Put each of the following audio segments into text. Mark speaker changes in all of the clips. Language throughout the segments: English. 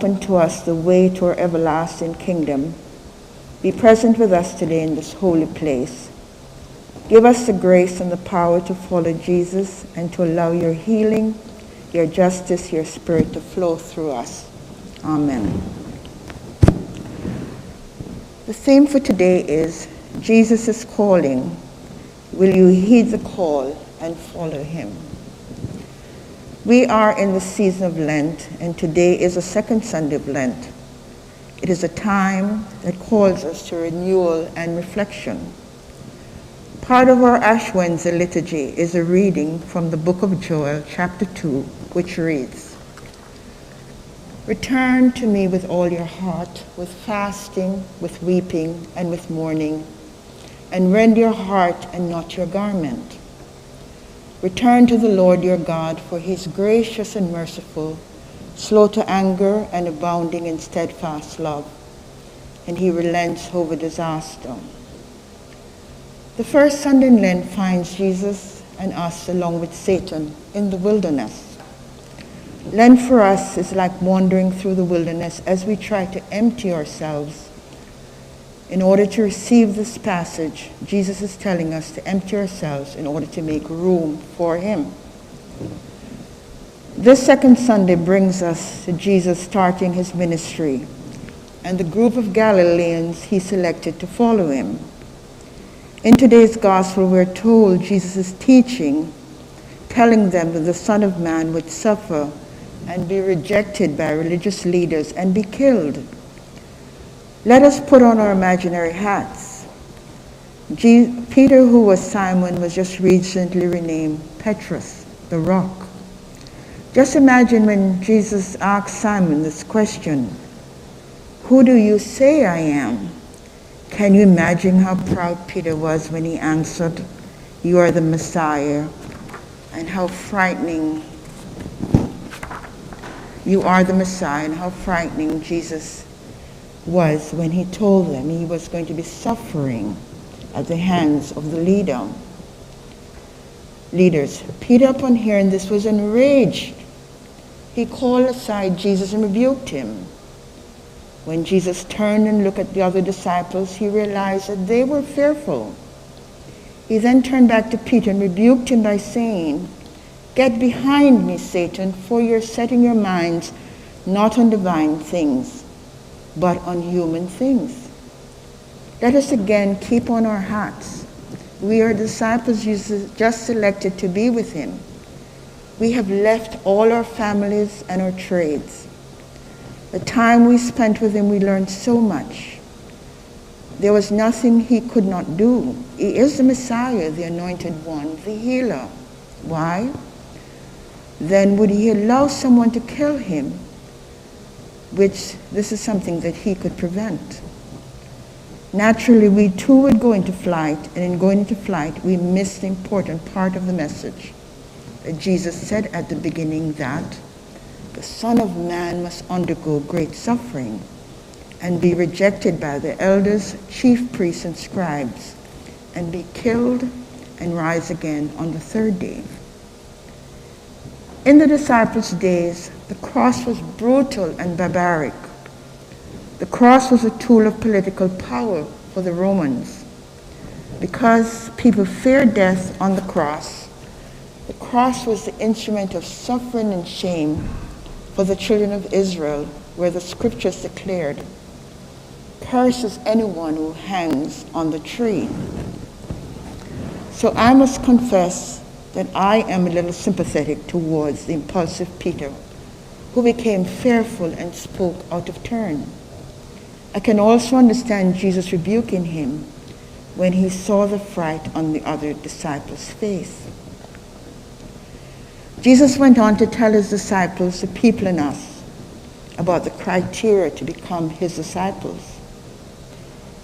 Speaker 1: open to us the way to our everlasting kingdom, be present with us today in this holy place. Give us the grace and the power to follow Jesus and to allow your healing, your justice, your spirit to flow through us. Amen. The theme for today is Jesus is calling. Will you heed the call and follow him? We are in the season of Lent, and today is the second Sunday of Lent. It is a time that calls us to renewal and reflection. Part of our Ash Wednesday liturgy is a reading from the book of Joel, chapter 2, which reads, "Return to me with all your heart, with fasting, with weeping, and with mourning, and rend your heart and not your garment. Return to the Lord your God, for he is gracious and merciful, slow to anger and abounding in steadfast love, and he relents over disaster." The first Sunday in Lent finds Jesus and us, along with Satan, in the wilderness. Lent for us is like wandering through the wilderness as we try to empty ourselves. In order to receive this passage, Jesus is telling us to empty ourselves in order to make room for him. This second Sunday brings us to Jesus starting his ministry and the group of Galileans he selected to follow him. In today's gospel, we're told Jesus is teaching, telling them that the Son of Man would suffer and be rejected by religious leaders and be killed. Let us put on our imaginary hats. Peter, who was Simon, was just recently renamed Petrus, the rock. Just imagine when Jesus asked Simon this question, "Who do you say I am?" Can you imagine how proud Peter was when he answered, "You are the Messiah," and how frightening you are the Messiah, and how frightening Jesus was when he told them he was going to be suffering at the hands of the leaders. Peter, upon hearing this, was enraged. He called aside Jesus and rebuked him. When Jesus turned and looked at the other disciples, he realized that they were fearful. He then turned back to Peter and rebuked him by saying, "Get behind me, Satan, for you're setting your minds not on divine things, but on human things." Let us again keep on our hats. We are disciples Jesus just selected to be with him. We have left all our families and our trades. The time we spent with him, we learned so much. There was nothing he could not do. He is the Messiah, the anointed one, the healer. Why? Then would he allow someone to kill him? Which this is something that he could prevent. Naturally, we too would go into flight, and in going into flight, we miss the important part of the message. That Jesus said at the beginning that the Son of Man must undergo great suffering and be rejected by the elders, chief priests, and scribes, and be killed and rise again on the third day. In the disciples' days, the cross was brutal and barbaric. The cross was a tool of political power for the Romans. Because people feared death on the cross was the instrument of suffering and shame for the children of Israel, where the scriptures declared, "Cursed is anyone who hangs on the tree." So I must confess that I am a little sympathetic towards the impulsive Peter, who became fearful and spoke out of turn. I can also understand Jesus rebuking him when he saw the fright on the other disciples' face. Jesus went on to tell his disciples, the people and us, about the criteria to become his disciples.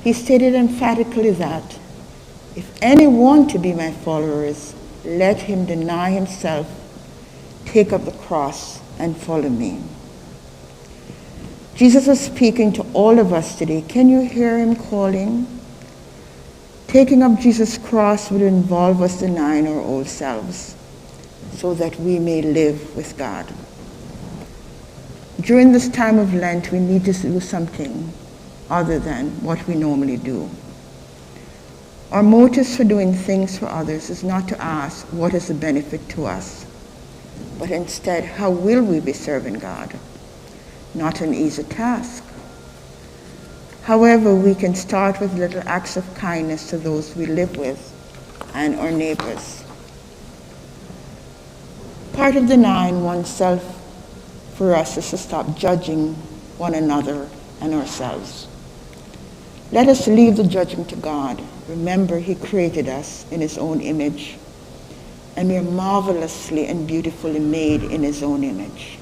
Speaker 1: He stated emphatically that, "If any want to be my followers, let him deny himself, take up the cross, and follow me." Jesus was speaking to all of us today. Can you hear him calling? Taking up Jesus' cross would involve us denying our old selves so that we may live with God. During this time of Lent, we need to do something other than what we normally do. Our motives for doing things for others is not to ask what is the benefit to us, but instead, how will we be serving God? Not an easy task. However, we can start with little acts of kindness to those we live with and our neighbors. Part of denying oneself for us is to stop judging one another and ourselves. Let us leave the judgment to God. Remember, he created us in his own image, and we are marvelously and beautifully made in his own image.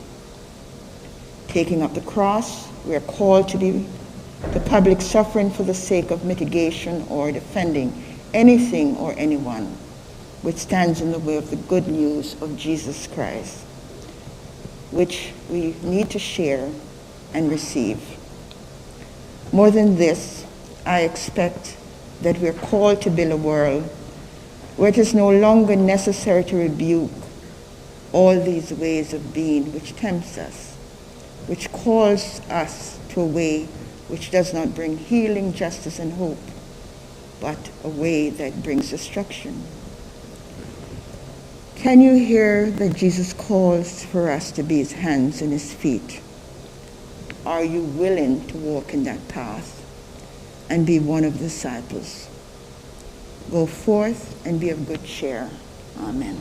Speaker 1: Taking up the cross, we are called to the public suffering for the sake of mitigation or defending anything or anyone which stands in the way of the good news of Jesus Christ, which we need to share and receive. More than this, I expect that we're called to build a world where it is no longer necessary to rebuke all these ways of being which tempts us, which calls us to a way which does not bring healing, justice, and hope, but a way that brings destruction. Can you hear that Jesus calls for us to be his hands and his feet? Are you willing to walk in that path and be one of the disciples? Go forth and be of good cheer. Amen.